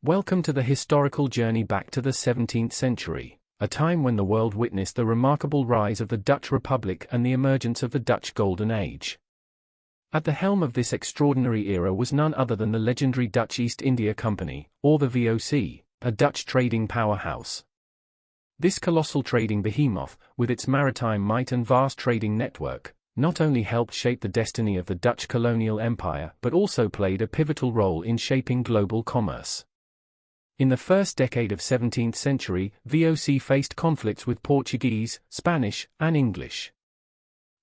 Welcome to the historical journey back to the 17th century, a time when the world witnessed the remarkable rise of the Dutch Republic and the emergence of the Dutch Golden Age. At the helm of this extraordinary era was none other than the legendary Dutch East India Company, or the VOC, a Dutch trading powerhouse. This colossal trading behemoth, with its maritime might and vast trading network, not only helped shape the destiny of the Dutch colonial empire but also played a pivotal role in shaping global commerce. In the first decade of 17th century, VOC faced conflicts with Portuguese, Spanish, and English.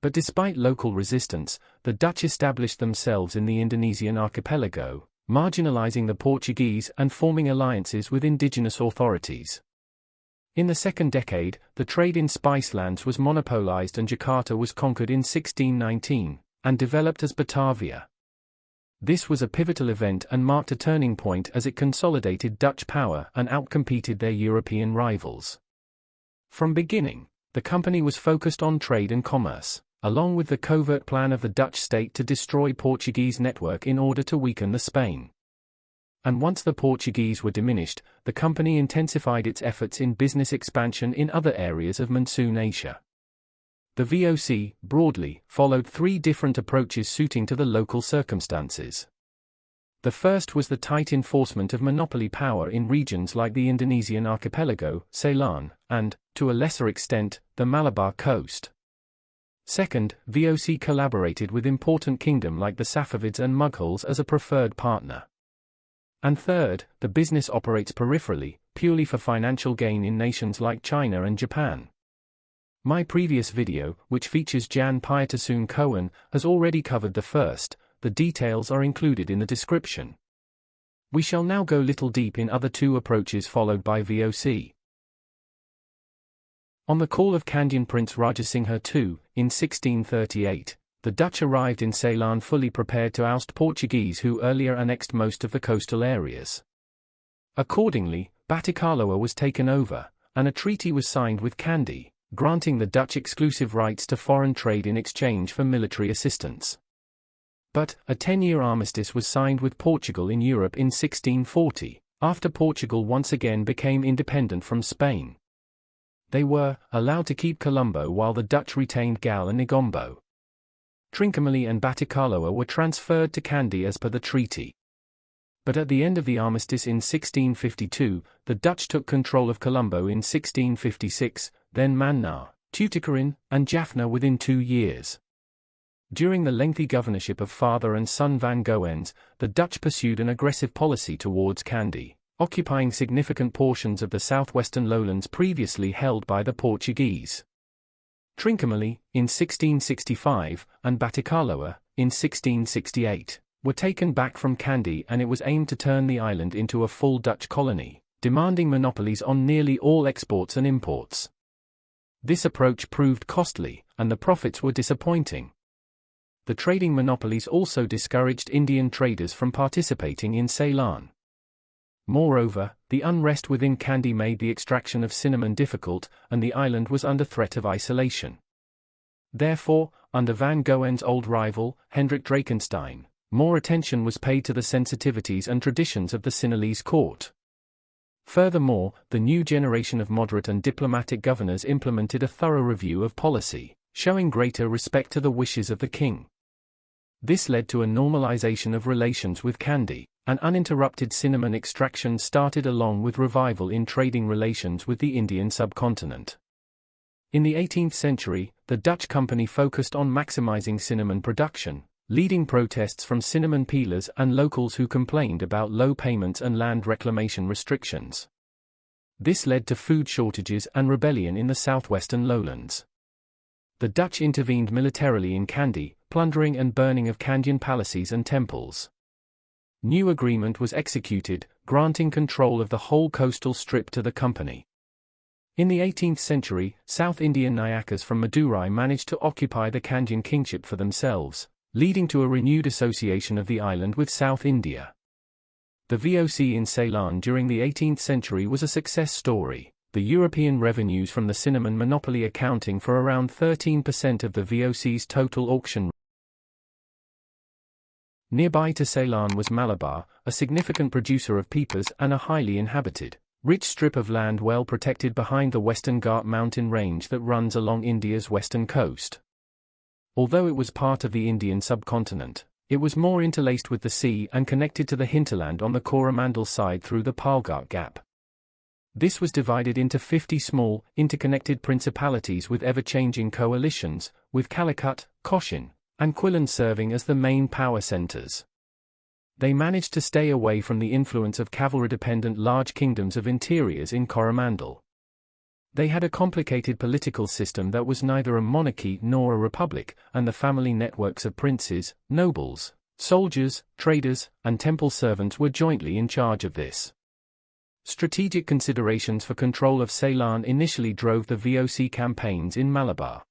But despite local resistance, the Dutch established themselves in the Indonesian archipelago, marginalising the Portuguese and forming alliances with indigenous authorities. In the second decade, the trade in spicelands was monopolised and Jakarta was conquered in 1619, and developed as Batavia. This was a pivotal event and marked a turning point as it consolidated Dutch power and outcompeted their European rivals. From beginning, the company was focused on trade and commerce, along with the covert plan of the Dutch state to destroy Portuguese network in order to weaken the Spain. And once the Portuguese were diminished, the company intensified its efforts in business expansion in other areas of Monsoon Asia. The VOC, broadly, followed three different approaches suiting to the local circumstances. The first was the tight enforcement of monopoly power in regions like the Indonesian archipelago, Ceylon, and, to a lesser extent, the Malabar coast. Second, VOC collaborated with important kingdoms like the Safavids and Mughals as a preferred partner. And third, the business operates peripherally, purely for financial gain in nations like China and Japan. My previous video, which features Jan Pietersoen Cohen, has already covered the first. The details are included in the description. We shall now go little deep in other two approaches followed by VOC. On the call of Kandyan Prince Rajasingha II, in 1638, the Dutch arrived in Ceylon fully prepared to oust Portuguese who earlier annexed most of the coastal areas. Accordingly, Batavia was taken over, and a treaty was signed with Kandy, granting the Dutch exclusive rights to foreign trade in exchange for military assistance. But, a 10-year armistice was signed with Portugal in Europe in 1640, after Portugal once again became independent from Spain. They were allowed to keep Colombo while the Dutch retained Gal and Negombo. Trincomalee and Batavia were transferred to Kandy as per the treaty. But at the end of the armistice in 1652, the Dutch took control of Colombo in 1656, then Mannar, Tuticorin, and Jaffna within 2 years. During the lengthy governorship of father and son Van Goens, the Dutch pursued an aggressive policy towards Kandy, occupying significant portions of the southwestern lowlands previously held by the Portuguese. Trincomalee, in 1665, and Batavia, in 1668, were taken back from Kandy and it was aimed to turn the island into a full Dutch colony, demanding monopolies on nearly all exports and imports. This approach proved costly, and the profits were disappointing. The trading monopolies also discouraged Indian traders from participating in Ceylon. Moreover, the unrest within Kandy made the extraction of cinnamon difficult, and the island was under threat of isolation. Therefore, under Van Goen's old rival, Hendrik Drakenstein, more attention was paid to the sensitivities and traditions of the Sinhalese court. Furthermore, the new generation of moderate and diplomatic governors implemented a thorough review of policy, showing greater respect to the wishes of the king. This led to a normalization of relations with Kandy, and uninterrupted cinnamon extraction started along with revival in trading relations with the Indian subcontinent. In the 18th century, the Dutch company focused on maximizing cinnamon production, leading protests from cinnamon peelers and locals who complained about low payments and land reclamation restrictions. This led to food shortages and rebellion in the southwestern lowlands. The Dutch intervened militarily in Kandy, plundering and burning of Kandyan palaces and temples. New agreement was executed, granting control of the whole coastal strip to the company. In the 18th century, South Indian Nayakas from Madurai managed to occupy the Kandyan kingship for themselves, leading to a renewed association of the island with South India. The VOC in Ceylon during the 18th century was a success story, the European revenues from the cinnamon monopoly accounting for around 13% of the VOC's total auction Nearby to Ceylon was Malabar, a significant producer of peppers and a highly inhabited, rich strip of land well protected behind the Western Ghat mountain range that runs along India's western coast. Although it was part of the Indian subcontinent, it was more interlaced with the sea and connected to the hinterland on the Coromandel side through the Palghat Gap. This was divided into 50 small, interconnected principalities with ever-changing coalitions, with Calicut, Cochin, and Quilon serving as the main power centers. They managed to stay away from the influence of cavalry-dependent large kingdoms of interiors in Coromandel. They had a complicated political system that was neither a monarchy nor a republic, and the family networks of princes, nobles, soldiers, traders, and temple servants were jointly in charge of this. Strategic considerations for control of Ceylon initially drove the VOC campaigns in Malabar.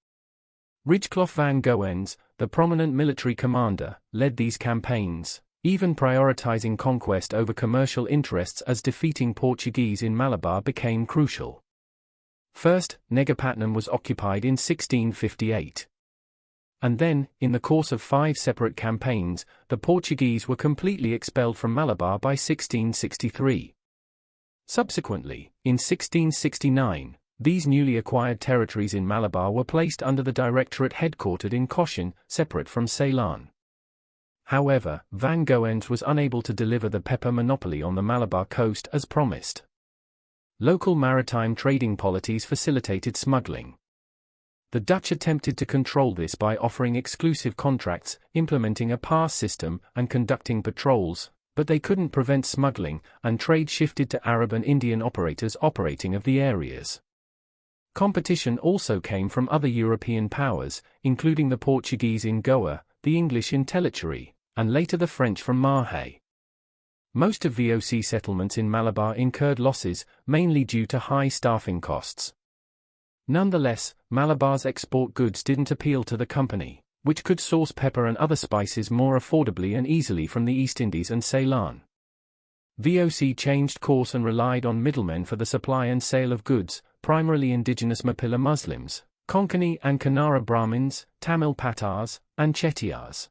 Ridgeclough van Goens, the prominent military commander, led these campaigns, even prioritizing conquest over commercial interests as defeating Portuguese in Malabar became crucial. First, Negapatnam was occupied in 1658. And then, in the course of 5 separate campaigns, the Portuguese were completely expelled from Malabar by 1663. Subsequently, in 1669, these newly acquired territories in Malabar were placed under the directorate headquartered in Cochin, separate from Ceylon. However, Van Goens was unable to deliver the pepper monopoly on the Malabar coast as promised. Local maritime trading polities facilitated smuggling. The Dutch attempted to control this by offering exclusive contracts, implementing a pass system, and conducting patrols, but they couldn't prevent smuggling, and trade shifted to Arab and Indian operators operating of the areas. Competition also came from other European powers, including the Portuguese in Goa, the English in Tellicheri, and later the French from Mahe. Most of VOC settlements in Malabar incurred losses, mainly due to high staffing costs. Nonetheless, Malabar's export goods didn't appeal to the company, which could source pepper and other spices more affordably and easily from the East Indies and Ceylon. VOC changed course and relied on middlemen for the supply and sale of goods, primarily indigenous Mappila Muslims, Konkani and Kannada Brahmins, Tamil Patars, and Chettiars.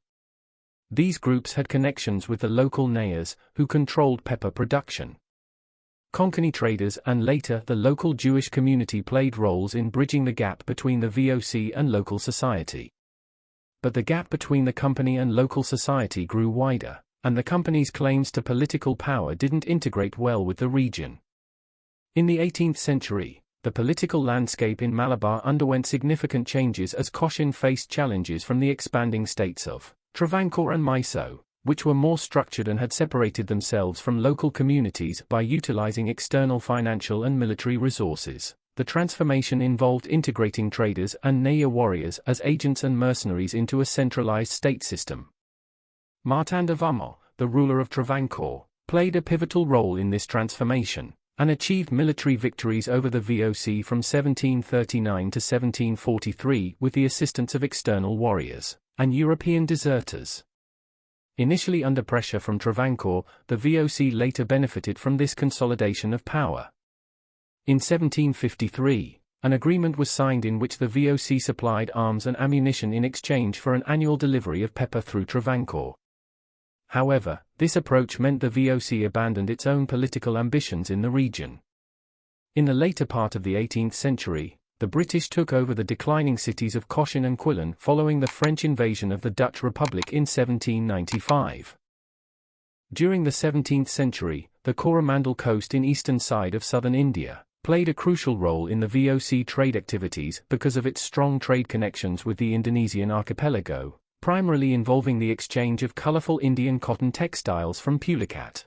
These groups had connections with the local Nayars, who controlled pepper production. Konkani traders and later the local Jewish community played roles in bridging the gap between the VOC and local society. But the gap between the company and local society grew wider, and the company's claims to political power didn't integrate well with the region. In the 18th century, the political landscape in Malabar underwent significant changes as Cochin faced challenges from the expanding states of Travancore and Mysore, which were more structured and had separated themselves from local communities by utilizing external financial and military resources. The transformation involved integrating traders and Nayar warriors as agents and mercenaries into a centralized state system. Martanda Varma, the ruler of Travancore, played a pivotal role in this transformation, and achieved military victories over the VOC from 1739 to 1743 with the assistance of external warriors and European deserters. Initially under pressure from Travancore, the VOC later benefited from this consolidation of power. In 1753, an agreement was signed in which the VOC supplied arms and ammunition in exchange for an annual delivery of pepper through Travancore. However, this approach meant the VOC abandoned its own political ambitions in the region. In the later part of the 18th century, the British took over the declining cities of Cochin and Quilon following the French invasion of the Dutch Republic in 1795. During the 17th century, the Coromandel coast in eastern side of southern India played a crucial role in the VOC trade activities because of its strong trade connections with the Indonesian archipelago, primarily involving the exchange of colorful Indian cotton textiles from Pulicat.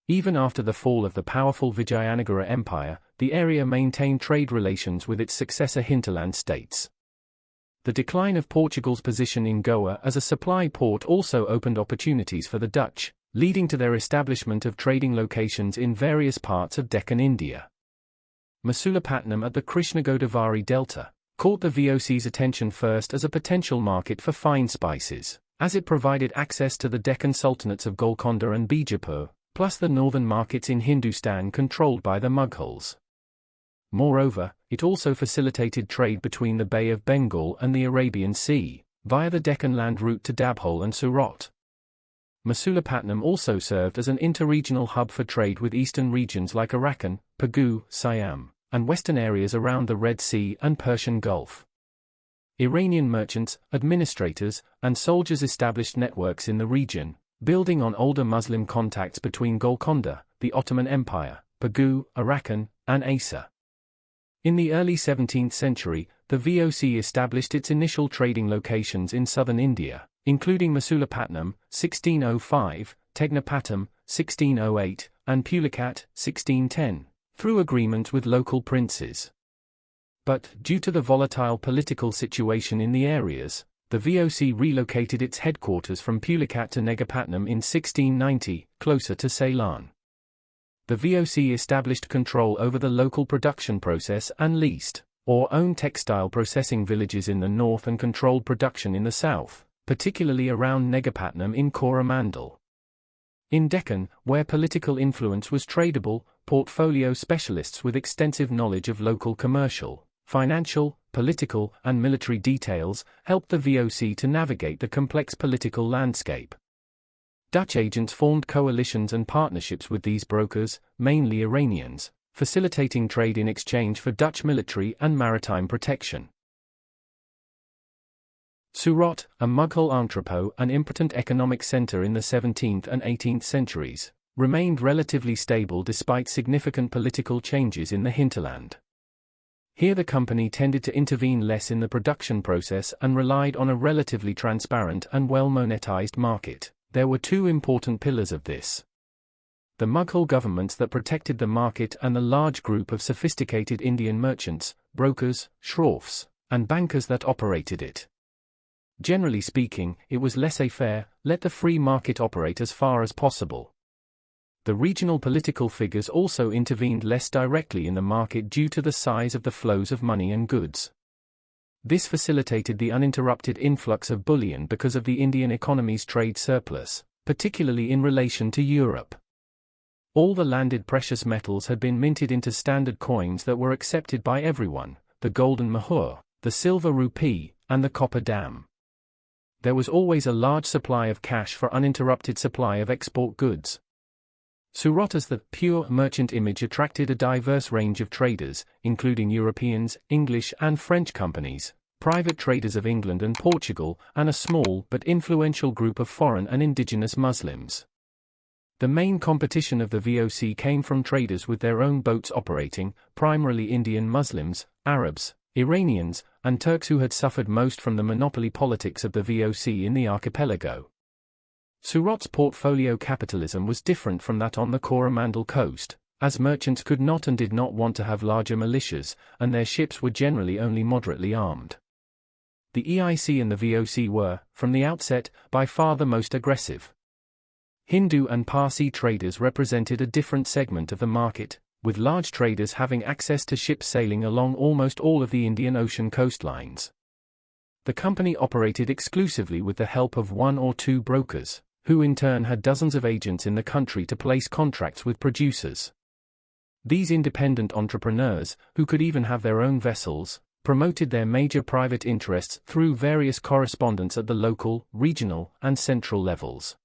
Even after the fall of the powerful Vijayanagara Empire, the area maintained trade relations with its successor hinterland states. The decline of Portugal's position in Goa as a supply port also opened opportunities for the Dutch, leading to their establishment of trading locations in various parts of Deccan India. Masulapatnam at the Krishnagodavari Delta caught the VOC's attention first as a potential market for fine spices, as it provided access to the Deccan sultanates of Golconda and Bijapur, plus the northern markets in Hindustan controlled by the Mughals. Moreover, it also facilitated trade between the Bay of Bengal and the Arabian Sea, via the Deccan land route to Dabhol and Surat. Masulipatam also served as an interregional hub for trade with eastern regions like Arakan, Pagu, Siam, and western areas around the Red Sea and Persian Gulf. Iranian merchants, administrators, and soldiers established networks in the region, building on older Muslim contacts between Golconda, the Ottoman Empire, Pagu, Arakan, and Asa. In the early 17th century, the VOC established its initial trading locations in southern India, including Masulipatam, 1605, Tegnapatam, 1608, and Pulicat, 1610, through agreements with local princes. But, due to the volatile political situation in the areas, the VOC relocated its headquarters from Pulicat to Negapatam in 1690, closer to Ceylon. The VOC established control over the local production process and leased, or owned textile processing villages in the north and controlled production in the south, particularly around Negapatam in Coromandel. In Deccan, where political influence was tradable, portfolio specialists with extensive knowledge of local commercial, financial, political, and military details helped the VOC to navigate the complex political landscape. Dutch agents formed coalitions and partnerships with these brokers, mainly Iranians, facilitating trade in exchange for Dutch military and maritime protection. Surat, a Mughal entrepot and important economic center in the 17th and 18th centuries, remained relatively stable despite significant political changes in the hinterland. Here the company tended to intervene less in the production process and relied on a relatively transparent and well-monetized market. There were two important pillars of this: the Mughal governments that protected the market and the large group of sophisticated Indian merchants, brokers, shroffs, and bankers that operated it. Generally speaking, it was laissez-faire, let the free market operate as far as possible. The regional political figures also intervened less directly in the market due to the size of the flows of money and goods. This facilitated the uninterrupted influx of bullion because of the Indian economy's trade surplus, particularly in relation to Europe. All the landed precious metals had been minted into standard coins that were accepted by everyone: the golden mohur, the silver rupee, and the copper dam. There was always a large supply of cash for uninterrupted supply of export goods. Surat as the pure merchant image attracted a diverse range of traders, including Europeans, English and French companies, private traders of England and Portugal, and a small but influential group of foreign and indigenous Muslims. The main competition of the VOC came from traders with their own boats operating, primarily Indian Muslims, Arabs, Iranians, and Turks who had suffered most from the monopoly politics of the VOC in the archipelago. Surat's portfolio capitalism was different from that on the Coromandel coast, as merchants could not and did not want to have larger militias, and their ships were generally only moderately armed. The EIC and the VOC were, from the outset, by far the most aggressive. Hindu and Parsi traders represented a different segment of the market, with large traders having access to ships sailing along almost all of the Indian Ocean coastlines. The company operated exclusively with the help of one or two brokers, who in turn had dozens of agents in the country to place contracts with producers. These independent entrepreneurs, who could even have their own vessels, promoted their major private interests through various correspondents at the local, regional, and central levels.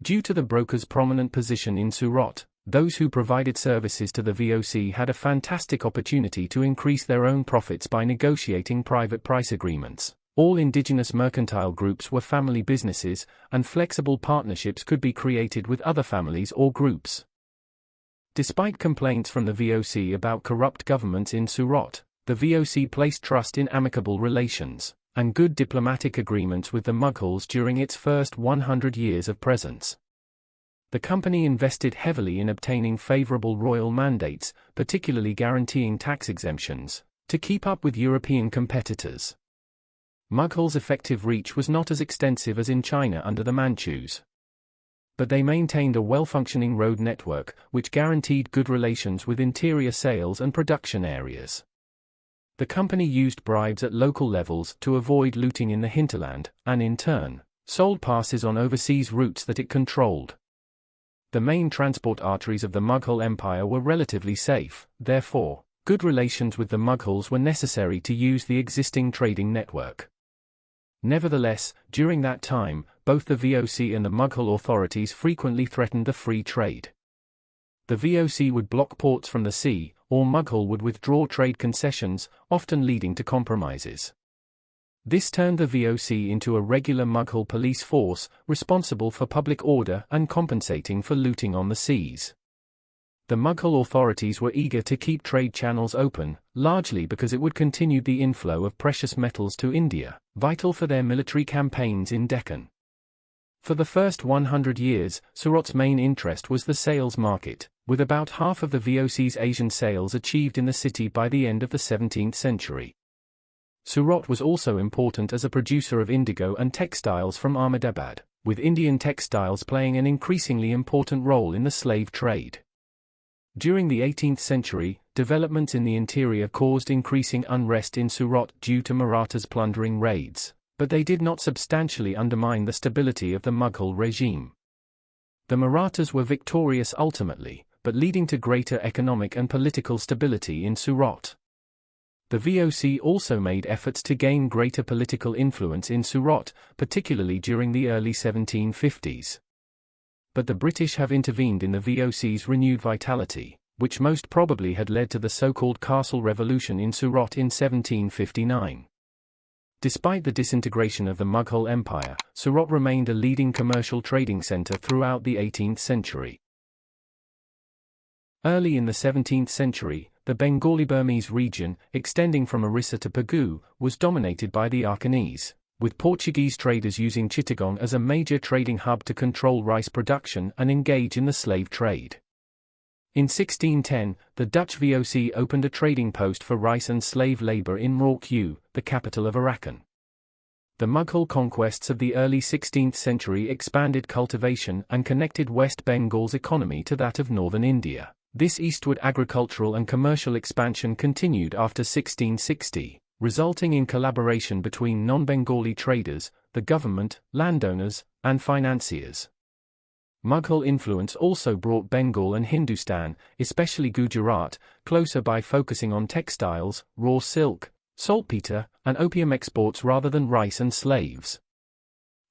Due to the brokers' prominent position in Surat, those who provided services to the VOC had a fantastic opportunity to increase their own profits by negotiating private price agreements. All indigenous mercantile groups were family businesses, and flexible partnerships could be created with other families or groups. Despite complaints from the VOC about corrupt governments in Surat, the VOC placed trust in amicable relations and good diplomatic agreements with the Mughals during its first 100 years of presence. The company invested heavily in obtaining favorable royal mandates, particularly guaranteeing tax exemptions, to keep up with European competitors. Mughals' effective reach was not as extensive as in China under the Manchus. But they maintained a well-functioning road network, which guaranteed good relations with interior sales and production areas. The company used bribes at local levels to avoid looting in the hinterland, and in turn, sold passes on overseas routes that it controlled. The main transport arteries of the Mughal Empire were relatively safe, therefore, good relations with the Mughals were necessary to use the existing trading network. Nevertheless, during that time, both the VOC and the Mughal authorities frequently threatened the free trade. The VOC would block ports from the sea, or Mughal would withdraw trade concessions, often leading to compromises. This turned the VOC into a regular Mughal police force, responsible for public order and compensating for looting on the seas. The Mughal authorities were eager to keep trade channels open, largely because it would continue the inflow of precious metals to India, vital for their military campaigns in Deccan. For the first 100 years, Surat's main interest was the sales market, with about half of the VOC's Asian sales achieved in the city by the end of the 17th century. Surat was also important as a producer of indigo and textiles from Ahmedabad, with Indian textiles playing an increasingly important role in the slave trade. During the 18th century, developments in the interior caused increasing unrest in Surat due to Marathas' plundering raids, but they did not substantially undermine the stability of the Mughal regime. The Marathas were victorious ultimately, but leading to greater economic and political stability in Surat. The VOC also made efforts to gain greater political influence in Surat, particularly during the early 1750s. But the British have intervened in the VOC's renewed vitality, which most probably had led to the so-called Castle Revolution in Surat in 1759. Despite the disintegration of the Mughal Empire, Surat remained a leading commercial trading centre throughout the 18th century. Early in the 17th century, the Bengali-Burmese region, extending from Orissa to Pegu, was dominated by the Arakanese, with Portuguese traders using Chittagong as a major trading hub to control rice production and engage in the slave trade. In 1610, the Dutch VOC opened a trading post for rice and slave labor in Mrauk, the capital of Arakan. The Mughal conquests of the early 16th century expanded cultivation and connected West Bengal's economy to that of northern India. This eastward agricultural and commercial expansion continued after 1660, resulting in collaboration between non-Bengali traders, the government, landowners, and financiers. Mughal influence also brought Bengal and Hindustan, especially Gujarat, closer by focusing on textiles, raw silk, saltpeter, and opium exports rather than rice and slaves.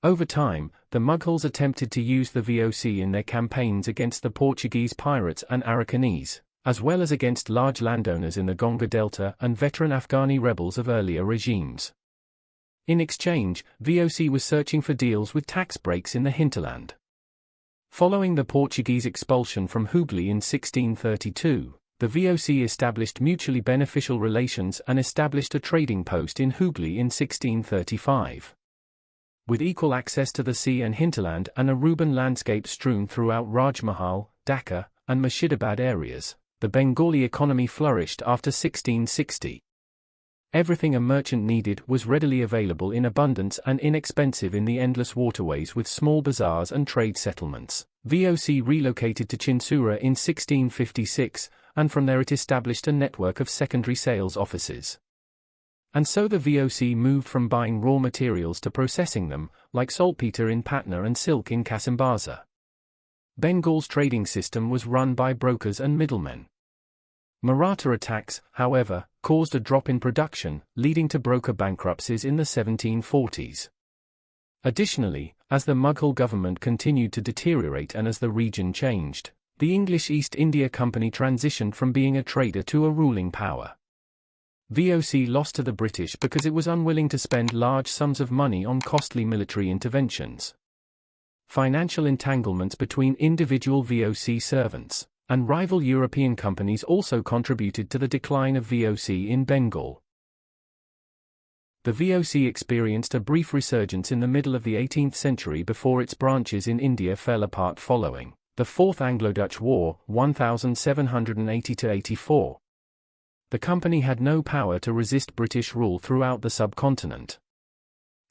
Over time, the Mughals attempted to use the VOC in their campaigns against the Portuguese pirates and Arakanese, as well as against large landowners in the Ganga Delta and veteran Afghani rebels of earlier regimes. In exchange, VOC was searching for deals with tax breaks in the hinterland. Following the Portuguese expulsion from Hooghly in 1632, the VOC established mutually beneficial relations and established a trading post in Hooghly in 1635. With equal access to the sea and hinterland and a Ruban landscape strewn throughout Rajmahal, Dhaka, and Murshidabad areas, the Bengali economy flourished after 1660. Everything a merchant needed was readily available in abundance and inexpensive in the endless waterways with small bazaars and trade settlements. VOC relocated to Chinsura in 1656, and from there it established a network of secondary sales offices. And so the VOC moved from buying raw materials to processing them, like saltpeter in Patna and silk in Kasimbaza. Bengal's trading system was run by brokers and middlemen. Maratha attacks, however, caused a drop in production, leading to broker bankruptcies in the 1740s. Additionally, as the Mughal government continued to deteriorate and as the region changed, the English East India Company transitioned from being a trader to a ruling power. VOC lost to the British because it was unwilling to spend large sums of money on costly military interventions. Financial entanglements between individual VOC servants and rival European companies also contributed to the decline of VOC in Bengal. The VOC experienced a brief resurgence in the middle of the 18th century before its branches in India fell apart following the Fourth Anglo-Dutch War, 1780–84. The company had no power to resist British rule throughout the subcontinent.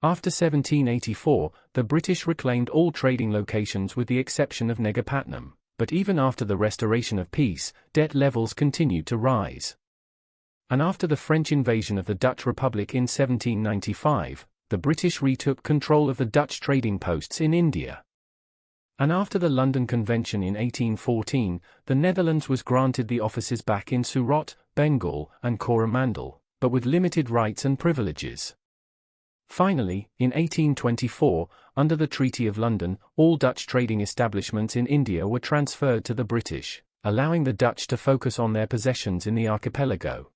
After 1784, the British reclaimed all trading locations with the exception of Negapatnam, but even after the restoration of peace, debt levels continued to rise. And after the French invasion of the Dutch Republic in 1795, the British retook control of the Dutch trading posts in India. And after the London Convention in 1814, the Netherlands was granted the offices back in Surat, Bengal, and Coromandel, but with limited rights and privileges. Finally, in 1824, under the Treaty of London, all Dutch trading establishments in India were transferred to the British, allowing the Dutch to focus on their possessions in the archipelago.